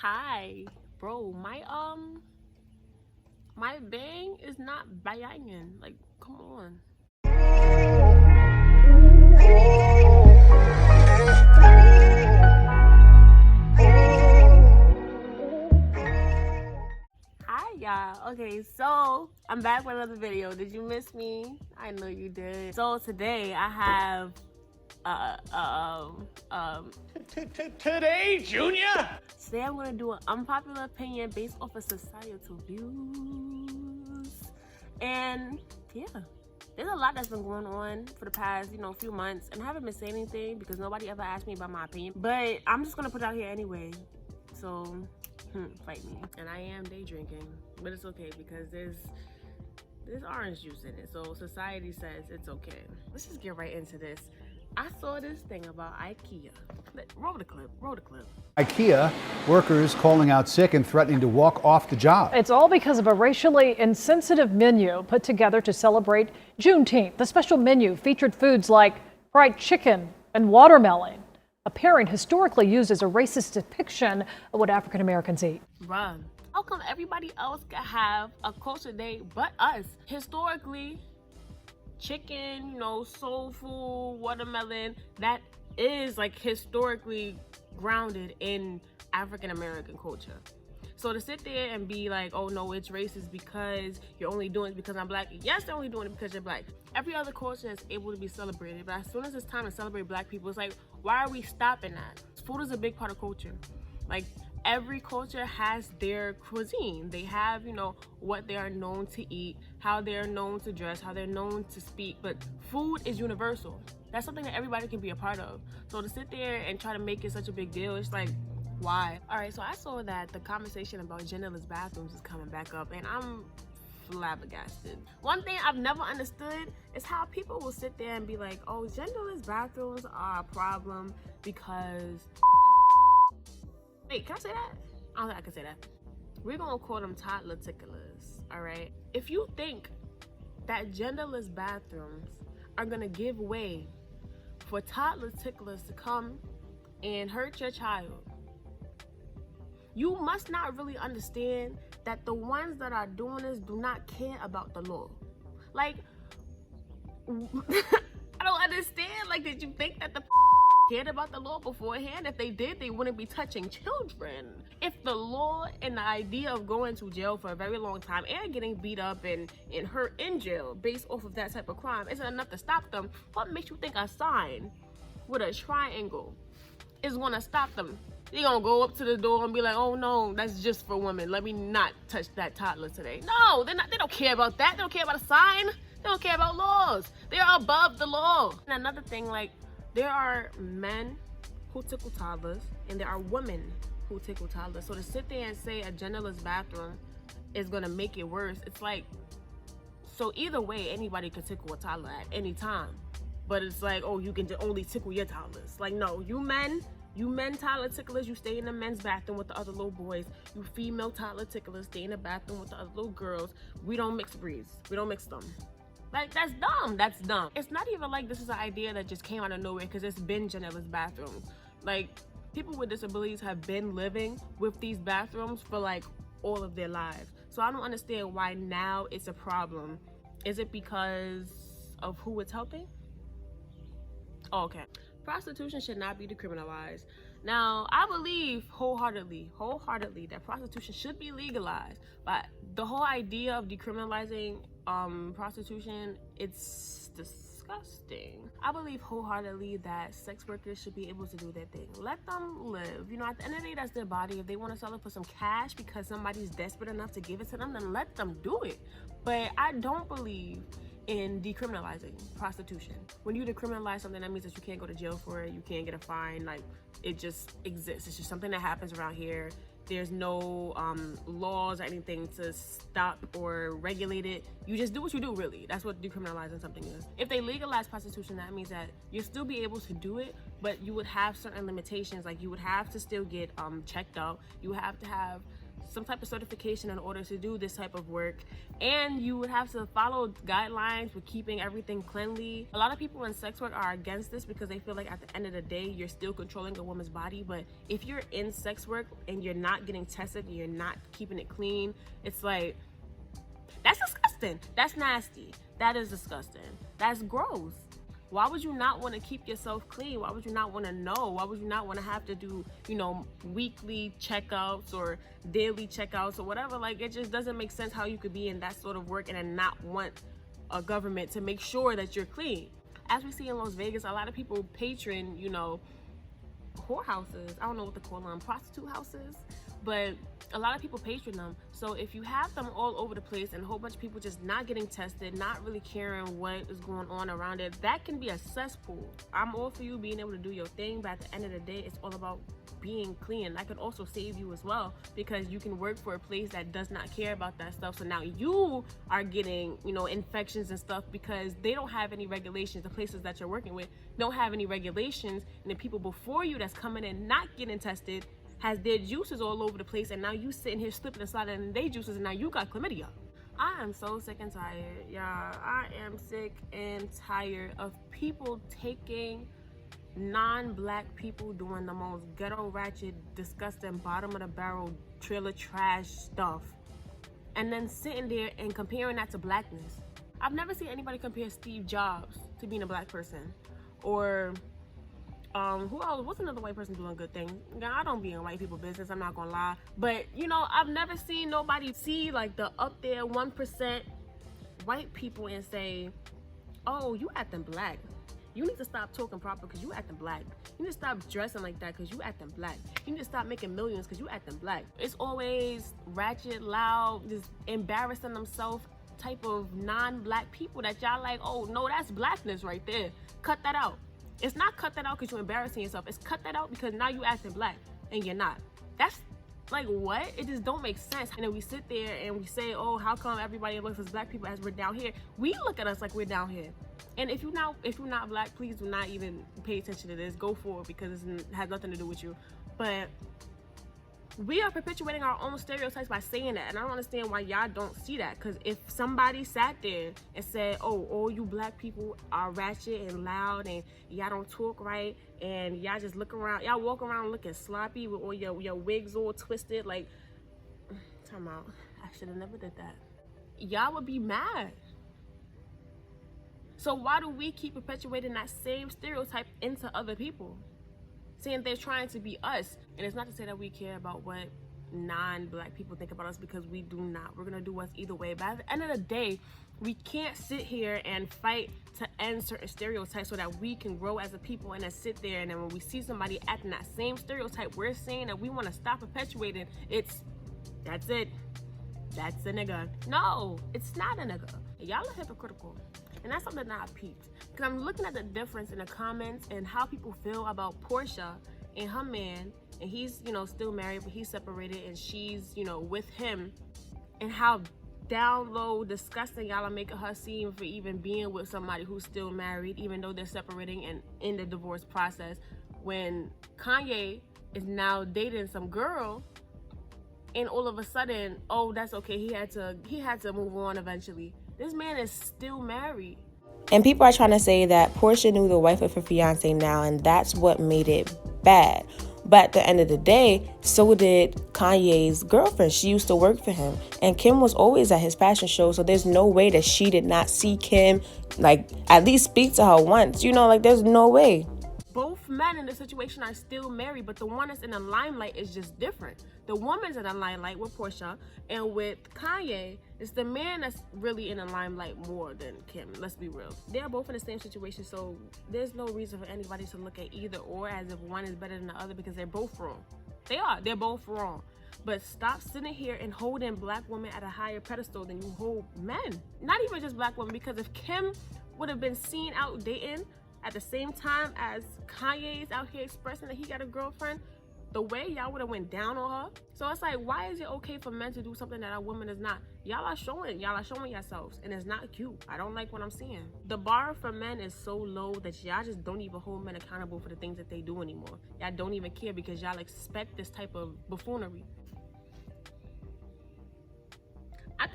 Hi, bro. My bang is not banging. Like, come on. Hi, y'all. Okay, so I'm back with another video. Did you miss me? I know you did. So today I have Today, Junior? Today I'm gonna do an unpopular opinion based off of societal views. And yeah, there's a lot that's been going on for the past, few months, and I haven't been saying anything because nobody ever asked me about my opinion. But I'm just gonna put it out here anyway. So fight me. And I am day drinking, but it's okay because there's orange juice in it. So society says it's okay. Let's just get right into this. I saw this thing about IKEA. Roll the clip. IKEA workers calling out sick and threatening to walk off the job. It's all because of a racially insensitive menu put together to celebrate Juneteenth. The special menu featured foods like fried chicken and watermelon, a pairing historically used as a racist depiction of what African Americans eat. Bruh, how come everybody else can have a culture day but us? Historically, chicken, soul food, watermelon, that is like historically grounded in African American culture. So to sit there and be like, oh no, it's racist because you're only doing it because I'm black. Yes, they're only doing it because you're black. Every other culture is able to be celebrated, but as soon as it's time to celebrate black people, it's like, why are we stopping that? Food is a big part of culture. Like, every culture has their cuisine. They have, what they are known to eat, how they're known to dress, how they're known to speak, but food is universal. That's something that everybody can be a part of. So to sit there and try to make it such a big deal, it's like, why? All right, so I saw that the conversation about genderless bathrooms is coming back up, and I'm flabbergasted. One thing I've never understood is how people will sit there and be like, oh, genderless bathrooms are a problem because... Wait, can I say that? I don't think I can say that. We're gonna call them toddler ticklers, all right? If you think that genderless bathrooms are gonna give way for toddler ticklers to come and hurt your child, you must not really understand that the ones that are doing this do not care about the law. Like, I don't understand. Like, did you think that the cared about the law beforehand? If they did, they wouldn't be touching children. If the law and the idea of going to jail for a very long time and getting beat up and hurt in jail based off of that type of crime isn't enough to stop them, what makes you think a sign with a triangle is gonna stop them? They're gonna go up to the door and be like, oh no, that's just for women. Let me not touch that toddler today. No, they don't care about that. They don't care about a sign. They don't care about laws. They're above the law. And another thing, like, there are men who tickle toddlers and there are women who tickle toddlers. So to sit there and say a genderless bathroom is gonna make it worse, it's like, so either way, anybody can tickle a toddler at any time. But it's like, oh, you can only tickle your toddlers. Like, no, you men toddler ticklers, you stay in the men's bathroom with the other little boys. You female toddler ticklers, stay in the bathroom with the other little girls. We don't mix breeds. We don't mix them. Like, that's dumb. That's dumb. It's not even like this is an idea that just came out of nowhere because it's been genderless bathrooms. Like, people with disabilities have been living with these bathrooms for like all of their lives. So I don't understand why now it's a problem. Is it because of who it's helping? Oh, okay. Prostitution should not be decriminalized. Now, I believe wholeheartedly that prostitution should be legalized. But the whole idea of decriminalizing prostitution, it's disgusting. I believe wholeheartedly that sex workers should be able to do their thing. Let them live. At the end of the day, that's their body. If they want to sell it for some cash because somebody's desperate enough to give it to them, then let them do it. But I don't believe in decriminalizing prostitution. When you decriminalize something, that means that you can't go to jail for it, you can't get a fine, like, it just exists. It's just something that happens around here. There's no laws or anything to stop or regulate it. You just do what you do, really. That's what decriminalizing something is. If they legalize prostitution, that means that you'll still be able to do it, but you would have certain limitations. Like, you would have to still get checked out. You have to have some type of certification in order to do this type of work, and you would have to follow guidelines for keeping everything cleanly. A lot of people in sex work are against this because they feel like at the end of the day you're still controlling a woman's body. But if you're in sex work and you're not getting tested and you're not keeping it clean, it's like, that's disgusting. That's nasty. That is disgusting. That's gross. Why would you not want to keep yourself clean? Why would you not want to know? Why would you not want to have to do, weekly checkups or daily checkouts or whatever? Like, it just doesn't make sense how you could be in that sort of work and then not want a government to make sure that you're clean. As we see in Las Vegas, a lot of people patron, whorehouses. I don't know what to call them, prostitute houses, but a lot of people patron them. So if you have them all over the place and a whole bunch of people just not getting tested, not really caring what is going on around it, that can be a cesspool. I'm all for you being able to do your thing, but at the end of the day, it's all about being clean. That could also save you as well, because you can work for a place that does not care about that stuff. So now you are getting, infections and stuff because they don't have any regulations. The places that you're working with don't have any regulations, and the people before you that's coming in not getting tested has their juices all over the place, and now you sitting here slipping and sliding in their juices, and now you got chlamydia. I am so sick and tired, y'all. I am sick and tired of people taking non-black people doing the most ghetto, ratchet, disgusting, bottom of the barrel, trailer trash stuff, and then sitting there and comparing that to blackness. I've never seen anybody compare Steve Jobs to being a black person, or who else? What's another white person doing good things? I don't be in white people business, I'm not gonna lie. But I've never seen nobody see like the up there 1% white people and say, oh, you acting black. You need to stop talking proper because you acting black. You need to stop dressing like that because you acting black. You need to stop making millions because you acting black. It's always ratchet, loud, just embarrassing themselves type of non-black people that y'all like, oh no, that's blackness right there. Cut that out. It's not cut that out because you're embarrassing yourself. It's cut that out because now you acting black and you're not. That's like, what? It just don't make sense. And then we sit there and we say, oh, how come everybody looks as black people as we're down here? We look at us like we're down here. And if you're not black, please do not even pay attention to this. Go for it because it has nothing to do with you. But we are perpetuating our own stereotypes by saying that, and I don't understand why y'all don't see that. Because if somebody sat there and said, oh, all you black people are ratchet and loud and y'all don't talk right and y'all just look around, y'all walk around looking sloppy with all your wigs all twisted, like, time out, I should have never did that, y'all would be mad. So why do we keep perpetuating that same stereotype into other people, saying they're trying to be us? And it's not to say that we care about what non-black people think about us, because we do not. We're gonna do us either way. But at the end of the day, we can't sit here and fight to end certain stereotypes so that we can grow as a people, and then sit there and then when we see somebody acting that same stereotype, we're saying that we want to stop perpetuating. That's it. That's a nigga. No, it's not a nigga. Y'all are hypocritical. And that's something that I peeped. Because I'm looking at the difference in the comments and how people feel about Porsha and her man. And he's, still married, but he's separated and she's, with him. And how down low, disgusting y'all are making her seem for even being with somebody who's still married, even though they're separating and in the divorce process. When Kanye is now dating some girl, and all of a sudden, oh, that's okay. He had to move on eventually. This man is still married. And people are trying to say that Porsha knew the wife of her fiance now, and that's what made it bad. But at the end of the day, so did Kanye's girlfriend. She used to work for him. And Kim was always at his fashion show, so there's no way that she did not see Kim, at least speak to her once. There's no way. Both men in the situation are still married, but the one that's in the limelight is just different. The woman's in the limelight with Porsha, and with Kanye, it's the man that's really in the limelight more than Kim. Let's be real. They're both in the same situation, so there's no reason for anybody to look at either or as if one is better than the other, because they're both wrong. They're both wrong. But stop sitting here and holding black women at a higher pedestal than you hold men. Not even just black women, because if Kim would have been seen out dating at the same time as Kanye is out here expressing that he got a girlfriend, the way y'all would have went down on her. So it's like, why is it okay for men to do something that a woman is not? Y'all are showing yourselves, and it's not cute. I don't like what I'm seeing. The bar for men is so low that y'all just don't even hold men accountable for the things that they do anymore. Y'all don't even care because y'all expect this type of buffoonery.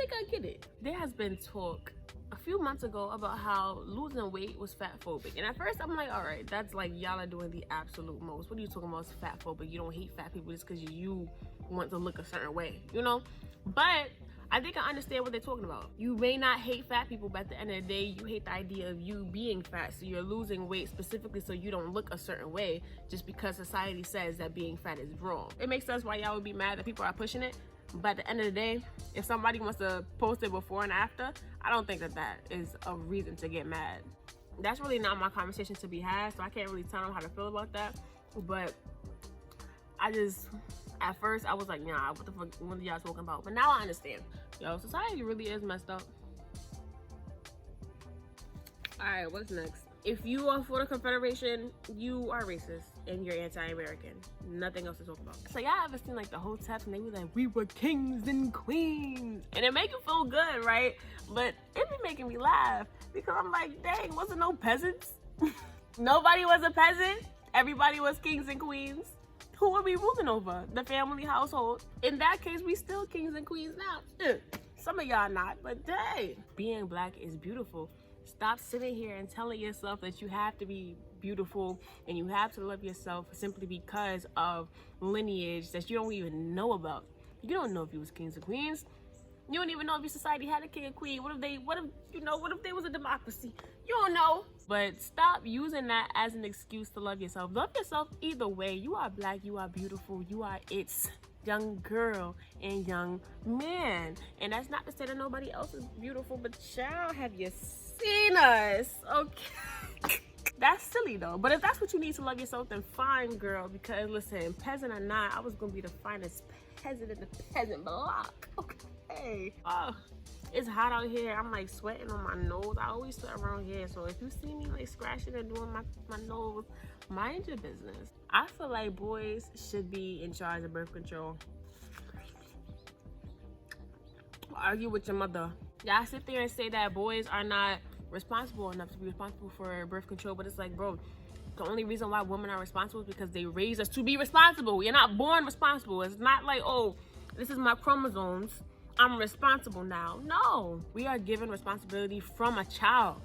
think I get it. There has been talk a few months ago about how losing weight was fatphobic. And at first I'm like, all right, that's like y'all are doing the absolute most. What are you talking about? It's fatphobic. You don't hate fat people just because you want to look a certain way, you know? But I think I understand what they're talking about. You may not hate fat people, but at the end of the day, you hate the idea of you being fat. So you're losing weight specifically so you don't look a certain way just because society says that being fat is wrong. It makes sense why y'all would be mad that people are pushing it. But at the end of the day, if somebody wants to post it before and after, I don't think that that is a reason to get mad. That's really not my conversation to be had, so I can't really tell them how to feel about that. But at first I was like, nah, what the fuck, what are y'all talking about? But now I understand. Yo, society really is messed up. All right, what's next? If you are for the Confederation, you are racist and you're anti-American. Nothing else to talk about. So y'all ever seen like the Hoteps and they were like, we were kings and queens. And it make you feel good, right? But it be making me laugh because I'm like, dang, wasn't no peasants? Nobody was a peasant. Everybody was kings and queens. Who are we ruling over? The family household. In that case, we still kings and queens now. Some of y'all not, but hey, being black is beautiful. Stop sitting here and telling yourself that you have to be beautiful and you have to love yourself simply because of lineage that you don't even know about. You don't know if you was kings and queens. You don't even know if your society had a king and queen. What if they was a democracy? You don't know. But stop using that as an excuse to love yourself. Love yourself either way. You are black, you are beautiful, you are it's young girl and young man. And that's not to say that nobody else is beautiful, but child, have you seen us? Okay. That's silly though. But if that's what you need to love yourself, then fine, girl. Because listen, peasant or not, I was gonna be the finest peasant in the peasant block. Okay. Oh, it's hot out here. I'm like sweating on my nose. I always sweat around here. So if you see me like scratching and doing my nose, mind your business. I feel like boys should be in charge of birth control. Argue with your mother. Y'all sit there and say that boys are not responsible enough to be responsible for birth control, but it's like, bro, the only reason why women are responsible is because they raised us to be responsible. We're not born responsible. It's not like, oh, this is my chromosomes, I'm responsible now. No, we are given responsibility from a child,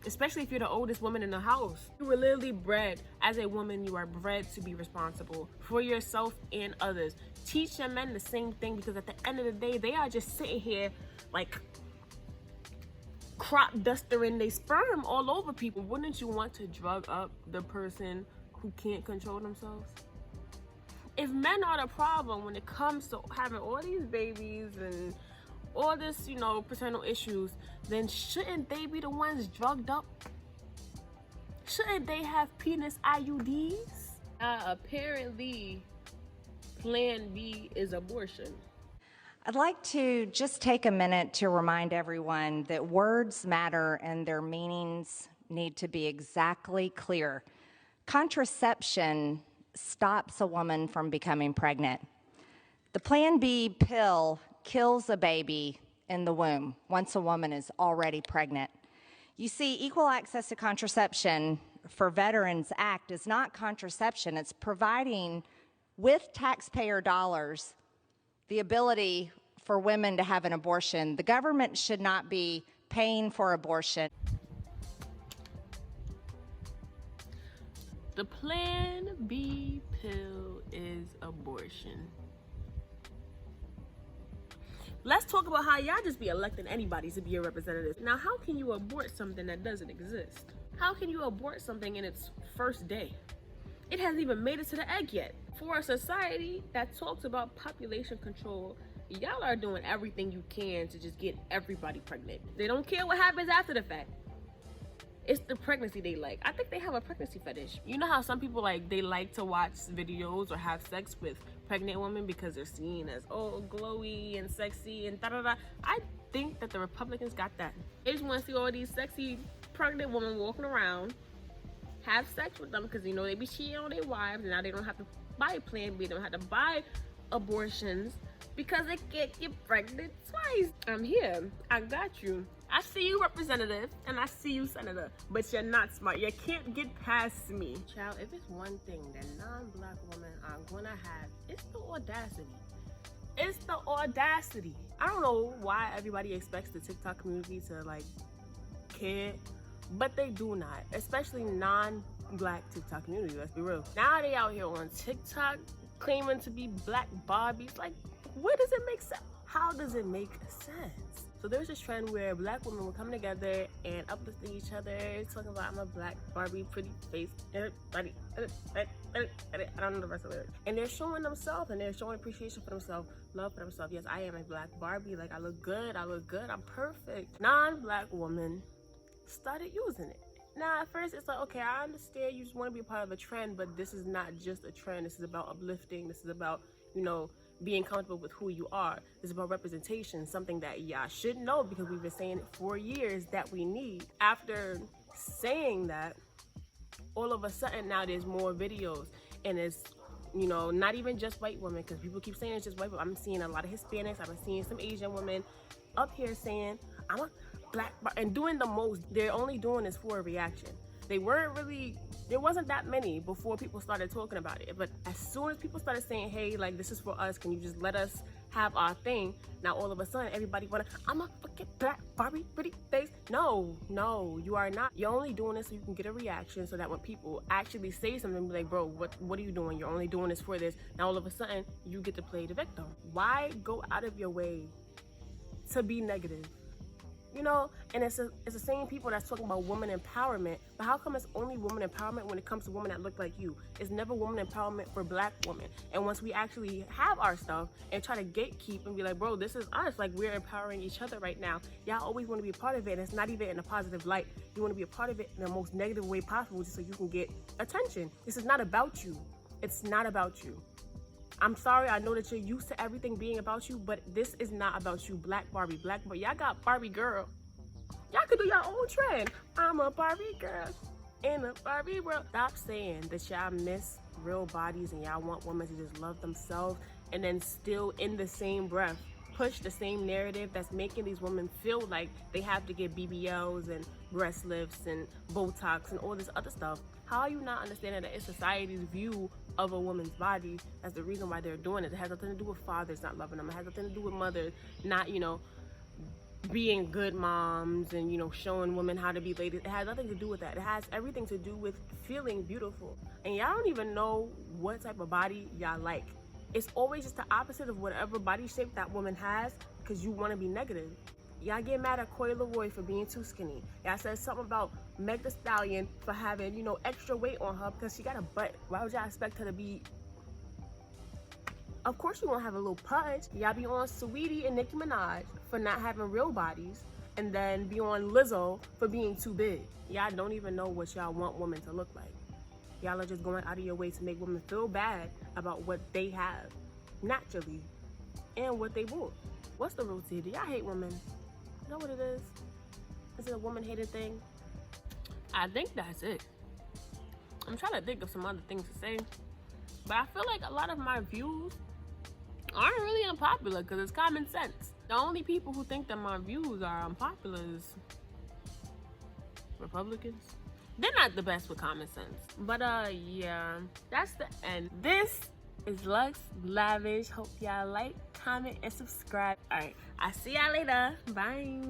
especially if you're the oldest woman in the house. You were literally bred as a woman. You are bred to be responsible for yourself and others. Teach your men the same thing, because at the end of the day, they are just sitting here like crop dustering their sperm all over people. Wouldn't you want to drug up the person who can't control themselves? If men are the problem when it comes to having all these babies and all this, you know, paternal issues, then shouldn't they be the ones drugged up? Shouldn't they have penis IUDs? Apparently, Plan B is abortion. I'd like to just take a minute to remind everyone that words matter and their meanings need to be exactly clear. Contraception stops a woman from becoming pregnant. The Plan B pill kills a baby in the womb once a woman is already pregnant. You see, Equal Access to Contraception for Veterans Act is not contraception. It's providing, with taxpayer dollars, the ability for women to have an abortion. The government should not be paying for abortion. The Plan B pill is abortion. Let's talk about how y'all just be electing anybody to be your representative. Now, how can you abort something that doesn't exist? How can you abort something in its first day? It hasn't even made it to the egg yet. For a society that talks about population control, y'all are doing everything you can to just get everybody pregnant. They don't care what happens after the fact. It's the pregnancy they like. I think they have a pregnancy fetish. You know how some people they like to watch videos or have sex with pregnant women because they're seen as, oh, glowy and sexy and da-da-da. I think that the Republicans got that. They just want to see all these sexy pregnant women walking around, have sex with them because, you know, they be cheating on their wives, and now they don't have to buy Plan B. They don't have to buy abortions because they can't get pregnant twice. I'm here. I got you. I see you, representative, and I see you, senator, but you're not smart. You can't get past me. Child, if it's one thing that non-black women are gonna have, it's the audacity It's the audacity. I don't know why everybody expects the TikTok community to like care, but they do not, especially non-black TikTok community, let's be real. Now they out here on TikTok claiming to be black Barbies. Like, where does it make sense? How does it make sense? So there's this trend where black women will come together and uplifting each other, talking about I'm a black Barbie, pretty face, everybody, I don't know the rest of it. And they're showing themselves and they're showing appreciation for themselves, love for themselves. Yes, I am a black Barbie. Like, I look good, I'm perfect. Non-black woman started using it. Now, at first, it's like, okay, I understand you just want to be a part of a trend, but this is not just a trend. This is about uplifting. This is about, you know, being comfortable with who you are. This is about representation, something that y'all should know because we've been saying it for years that we need. After saying that, all of a sudden now there's more videos, and it's, you know, not even just white women, because people keep saying it's just white women. I'm seeing a lot of Hispanics. I've been seeing some Asian women up here saying, I'm a black and doing the most. They're only doing this for a reaction. They weren't really, there wasn't that many before people started talking about it. But as soon as people started saying, hey, like, this is for us, can you just let us have our thing? Now all of a sudden everybody wanna, I'm a fucking black Barbie pretty face. No, you are not. You're only doing this so you can get a reaction, so that when people actually say something, be like, bro, what are you doing? You're only doing this for this. Now all of a sudden you get to play the victim. Why go out of your way to be negative? You know, and it's the same people that's talking about woman empowerment, but how come it's only woman empowerment when it comes to women that look like you? It's never woman empowerment for black women. And once we actually have our stuff and try to gatekeep and be like, bro, this is us, like, we're empowering each other right now. Y'all always want to be a part of it, and it's not even in a positive light. You want to be a part of it in the most negative way possible just so you can get attention. This is not about you. It's not about you. I'm sorry, I know that you're used to everything being about you, but this is not about you. Black Barbie. Y'all got Barbie girl. Y'all could do your own trend. I'm a Barbie girl in a Barbie world. Stop saying that y'all miss real bodies and y'all want women to just love themselves, and then still in the same breath push the same narrative that's making these women feel like they have to get BBLs and breast lifts and Botox and all this other stuff. How are you not understanding that it's society's view of a woman's body? That's the reason why they're doing it. It has nothing to do with fathers not loving them. It has nothing to do with mothers not, you know, being good moms and, you know, showing women how to be ladies. It has nothing to do with that. It has everything to do with feeling beautiful. And y'all don't even know what type of body y'all like. It's always just the opposite of whatever body shape that woman has, because you want to be negative. Y'all get mad at Coy Leroy for being too skinny. Y'all said something about Meg Thee Stallion for having, you know, extra weight on her because she got a butt. Why would y'all expect her to be? Of course you won't have a little pudge. Y'all be on Saweetie and Nicki Minaj for not having real bodies, and then be on Lizzo for being too big. Y'all don't even know what y'all want women to look like. Y'all are just going out of your way to make women feel bad about what they have naturally and what they want. What's the root to? Do y'all hate women? You know what it is? Is it a woman-hated thing? I think that's it. I'm trying to think of some other things to say, but I feel like a lot of my views aren't really unpopular because it's common sense. The only people who think that my views are unpopular is Republicans. They're not the best with common sense. But yeah, that's the end. This is Lux Lavish. Hope y'all like, comment, and subscribe. All right, I'll see y'all later. Bye.